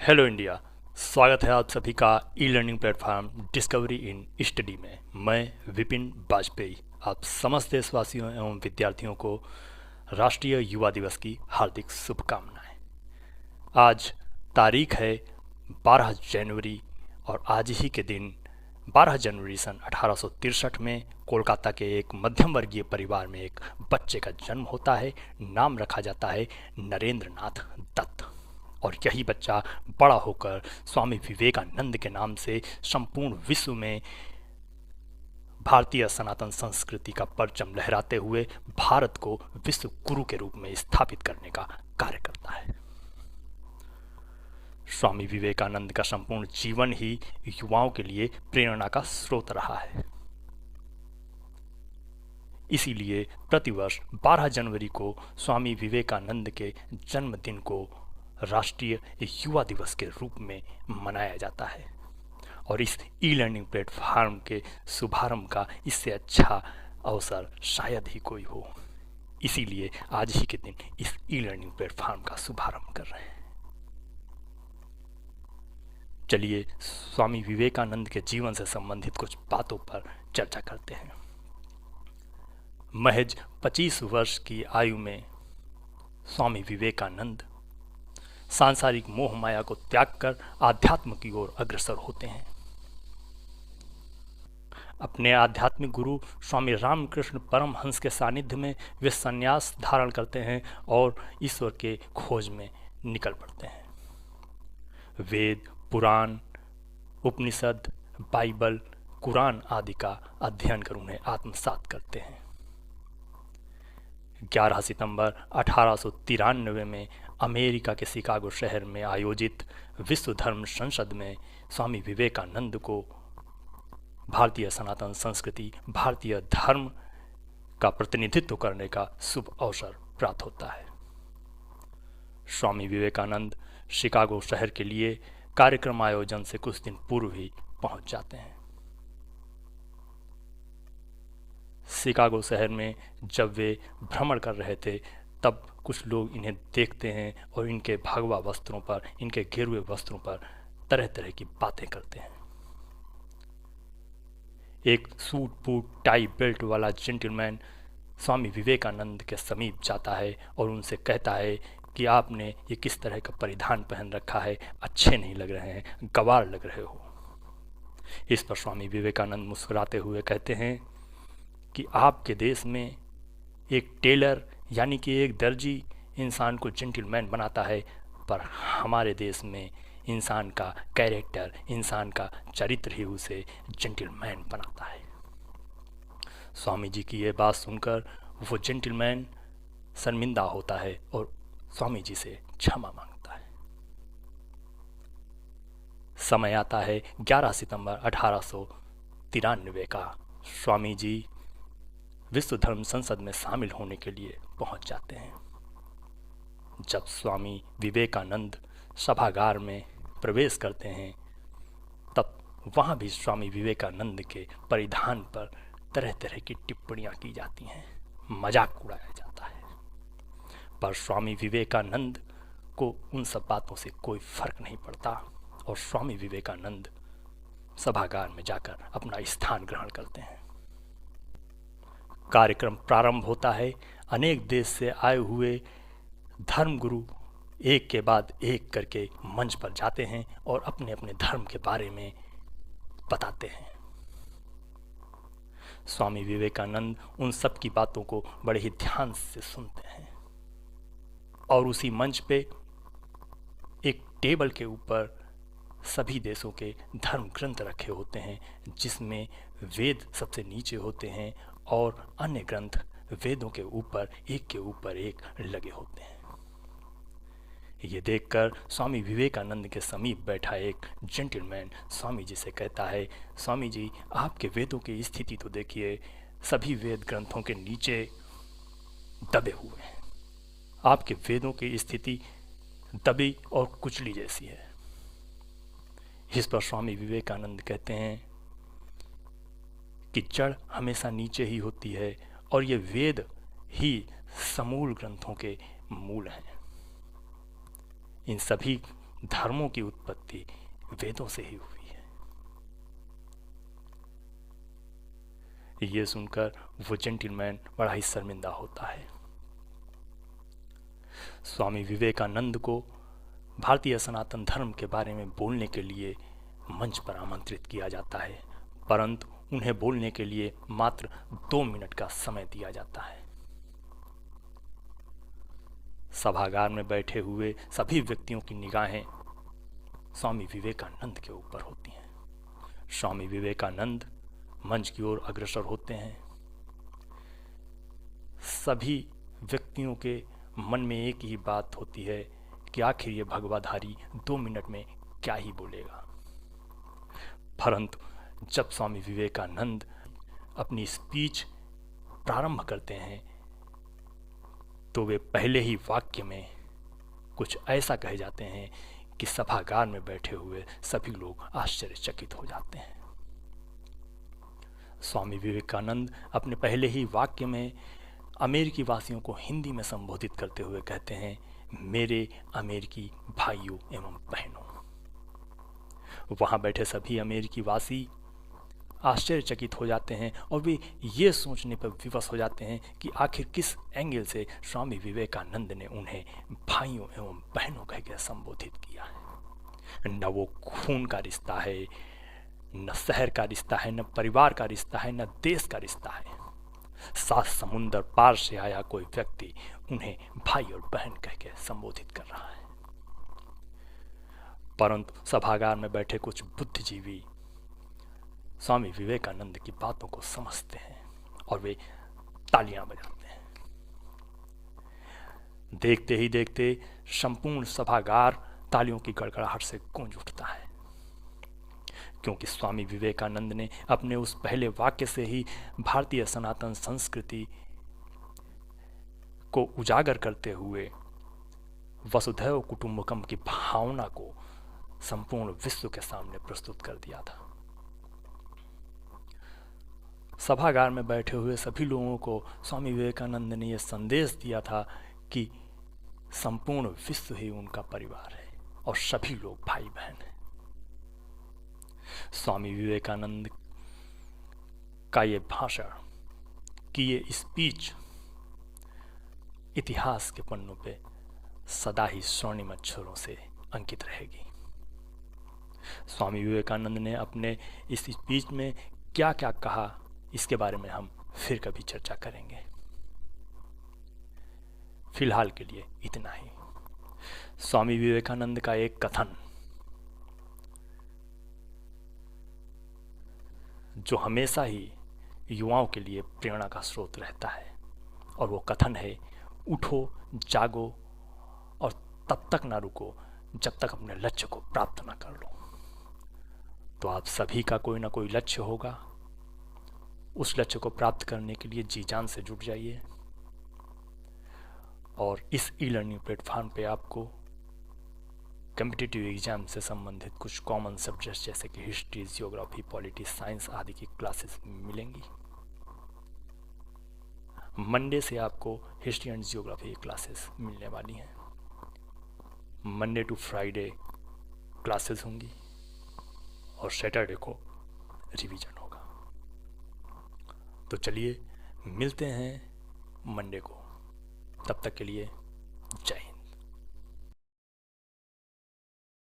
Hello India. स्वागत है आप सभी का e learning platform discovery in study में। मैं विपिन वाजपेयी आप समस्त देशवासियों एवं विद्यार्थियों को राष्ट्रीय युवा दिवस की हार्दिक शुभकामनाएं। आज तारीख है 12 जनवरी और आज ही के दिन 12 जनवरी सन 1863 में कोलकाता के एक मध्यम वर्गीय परिवार में एक बच्चे का जन्म होता है। नाम रखा जाता है नरेंद्र नाथ दत्त। और यही बच्चा बड़ा होकर स्वामी विवेकानंद के नाम से संपूर्ण विश्व में भारतीय सनातन संस्कृति का परचम लहराते हुए भारत को विश्व गुरु के रूप में स्थापित करने का कार्य करता है। स्वामी विवेकानंद का संपूर्ण जीवन ही युवाओं के लिए प्रेरणा का स्रोत रहा है। इसीलिए प्रतिवर्ष 12 जनवरी को स्वामी विवेकानंद के जन्मदिन को राष्ट्रीय युवा दिवस के रूप में मनाया जाता है। और इस ई लर्निंग प्लेटफॉर्म के शुभारंभ का इससे अच्छा अवसर शायद ही कोई हो। इसीलिए आज ही के दिन इस ई लर्निंग प्लेटफॉर्म का शुभारंभ कर रहे हैं। चलिए स्वामी विवेकानंद के जीवन से संबंधित कुछ बातों पर चर्चा करते हैं। महज 25 वर्ष की आयु में स्वामी विवेकानंद सांसारिक मोह माया को त्याग कर आध्यात्म की ओर अग्रसर होते हैं। अपने आध्यात्मिक गुरु स्वामी रामकृष्ण परमहंस के सानिध्य में वे संन्यास धारण करते हैं और ईश्वर के खोज में निकल पड़ते हैं। वेद, पुराण, उपनिषद, बाइबल, कुरान आदि का अध्ययन कर उन्हें आत्मसात करते हैं। 11 सितंबर 1893 में अमेरिका के शिकागो शहर में आयोजित विश्व धर्म संसद में स्वामी विवेकानंद को भारतीय सनातन संस्कृति, भारतीय धर्म का प्रतिनिधित्व करने का शुभ अवसर प्राप्त होता है। स्वामी विवेकानंद शिकागो शहर के लिए कार्यक्रम आयोजन से कुछ दिन पूर्व ही पहुंच जाते हैं। शिकागो शहर में जब वे भ्रमण कर रहे थे तब कुछ लोग इन्हें देखते हैं और इनके भगवा वस्त्रों पर, इनके गिरुए वस्त्रों पर तरह तरह की बातें करते हैं। एक सूट बूट टाई बेल्ट वाला जेंटलमैन स्वामी विवेकानंद के समीप जाता है और उनसे कहता है कि आपने ये किस तरह का परिधान पहन रखा है, अच्छे नहीं लग रहे हैं, गंवार लग रहे हो। इस पर स्वामी विवेकानंद मुस्कुराते हुए कहते हैं कि आपके देश में एक टेलर यानी कि एक दर्जी इंसान को जेंटलमैन बनाता है, पर हमारे देश में इंसान का कैरेक्टर, इंसान का चरित्र ही उसे जेंटलमैन बनाता है। स्वामी जी की ये बात सुनकर वो जेंटलमैन शर्मिंदा होता है और स्वामी जी से क्षमा मांगता है। समय आता है 11 सितंबर 1893 का। स्वामी जी विश्व धर्म संसद में शामिल होने के लिए पहुंच जाते हैं। जब स्वामी विवेकानंद सभागार में प्रवेश करते हैं तब वहां भी स्वामी विवेकानंद के परिधान पर तरह तरह की टिप्पणियां की जाती हैं, मजाक उड़ाया जाता है। पर स्वामी विवेकानंद को उन सब बातों से कोई फर्क नहीं पड़ता और स्वामी विवेकानंद सभागार में जाकर अपना स्थान ग्रहण करते हैं। कार्यक्रम प्रारंभ होता है। अनेक देश से आए हुए धर्मगुरु एक के बाद एक करके मंच पर जाते हैं और अपने अपने धर्म के बारे में बताते हैं। स्वामी विवेकानंद उन सब की बातों को बड़े ही ध्यान से सुनते हैं और उसी मंच पे एक टेबल के ऊपर सभी देशों के धर्म ग्रंथ रखे होते हैं, जिसमें वेद सबसे नीचे होते हैं और अन्य ग्रंथ वेदों के ऊपर एक लगे होते हैं। ये देखकर स्वामी विवेकानंद के समीप बैठा एक जेंटलमैन स्वामी जी से कहता है, स्वामी जी आपके वेदों की स्थिति तो देखिए, सभी वेद ग्रंथों के नीचे दबे हुए हैं। आपके वेदों की स्थिति दबी और कुचली जैसी है। इस पर स्वामी विवेकानंद कहते हैं कि जड़ हमेशा नीचे ही होती है और ये वेद ही समूल ग्रंथों के मूल हैं। इन सभी धर्मों की उत्पत्ति वेदों से ही हुई है। ये सुनकर वो जेंटलमैन बड़ा ही शर्मिंदा होता है। स्वामी विवेकानंद को भारतीय सनातन धर्म के बारे में बोलने के लिए मंच पर आमंत्रित किया जाता है, परंतु उन्हें बोलने के लिए मात्र 2 मिनट का समय दिया जाता है। सभागार में बैठे हुए सभी व्यक्तियों की निगाहें स्वामी विवेकानंद के ऊपर होती हैं। स्वामी विवेकानंद मंच की ओर अग्रसर होते हैं। सभी व्यक्तियों के मन में एक ही बात होती है कि आखिर ये भगवाधारी 2 मिनट में क्या ही बोलेगा। परंतु जब स्वामी विवेकानंद अपनी स्पीच प्रारंभ करते हैं तो वे पहले ही वाक्य में कुछ ऐसा कह जाते हैं कि सभागार में बैठे हुए सभी लोग आश्चर्यचकित हो जाते हैं। स्वामी विवेकानंद अपने पहले ही वाक्य में अमेरिकी वासियों को हिंदी में संबोधित करते हुए कहते हैं, मेरे अमेरिकी भाइयों एवं बहनों। वहां बैठे सभी अमेरिकी वासी आश्चर्यचकित हो जाते हैं और वे ये सोचने पर विवश हो जाते हैं कि आखिर किस एंगल से स्वामी विवेकानंद ने उन्हें भाइयों एवं बहनों कहकर संबोधित किया है। न वो खून का रिश्ता है, न शहर का रिश्ता है, न परिवार का रिश्ता है, न देश का रिश्ता है। 7 समुंदर पार से आया कोई व्यक्ति उन्हें भाई और बहन कहकर संबोधित कर रहा है। परंतु सभागार में बैठे कुछ बुद्धिजीवी स्वामी विवेकानंद की बातों को समझते हैं और वे तालियां बजाते हैं। देखते ही देखते संपूर्ण सभागार तालियों की गड़गड़ाहट से गूंज उठता है, क्योंकि स्वामी विवेकानंद ने अपने उस पहले वाक्य से ही भारतीय सनातन संस्कृति को उजागर करते हुए वसुधैव कुटुंबकम की भावना को संपूर्ण विश्व के सामने प्रस्तुत कर दिया था। सभागार में बैठे हुए सभी लोगों को स्वामी विवेकानंद ने यह संदेश दिया था कि संपूर्ण विश्व ही उनका परिवार है और सभी लोग भाई बहन हैं। स्वामी विवेकानंद का ये भाषण की ये स्पीच इतिहास के पन्नों पे सदा ही स्वर्णिम अक्षरों से अंकित रहेगी। स्वामी विवेकानंद ने अपने इस स्पीच में क्या क्या कहा, इसके बारे में हम फिर कभी चर्चा करेंगे। फिलहाल के लिए इतना ही। स्वामी विवेकानंद का एक कथन जो हमेशा ही युवाओं के लिए प्रेरणा का स्रोत रहता है, और वो कथन है, उठो जागो और तब तक ना रुको जब तक अपने लक्ष्य को प्राप्त ना कर लो। तो आप सभी का कोई ना कोई लक्ष्य होगा, उस लक्ष्य को प्राप्त करने के लिए जी जान से जुट जाइए। और इस ई लर्निंग प्लेटफॉर्म पे आपको कॉम्पिटिटिव एग्जाम से संबंधित कुछ कॉमन सब्जेक्ट्स जैसे कि हिस्ट्री, जियोग्राफी, पॉलिटिक्स, साइंस आदि की क्लासेस मिलेंगी। मंडे से आपको हिस्ट्री एंड जियोग्राफी की क्लासेस मिलने वाली हैं। मंडे टू फ्राइडे क्लासेस होंगी और सैटरडे को रिवीजन होगा। तो चलिए मिलते हैं मंडे को। तब तक के लिए जय हिंद।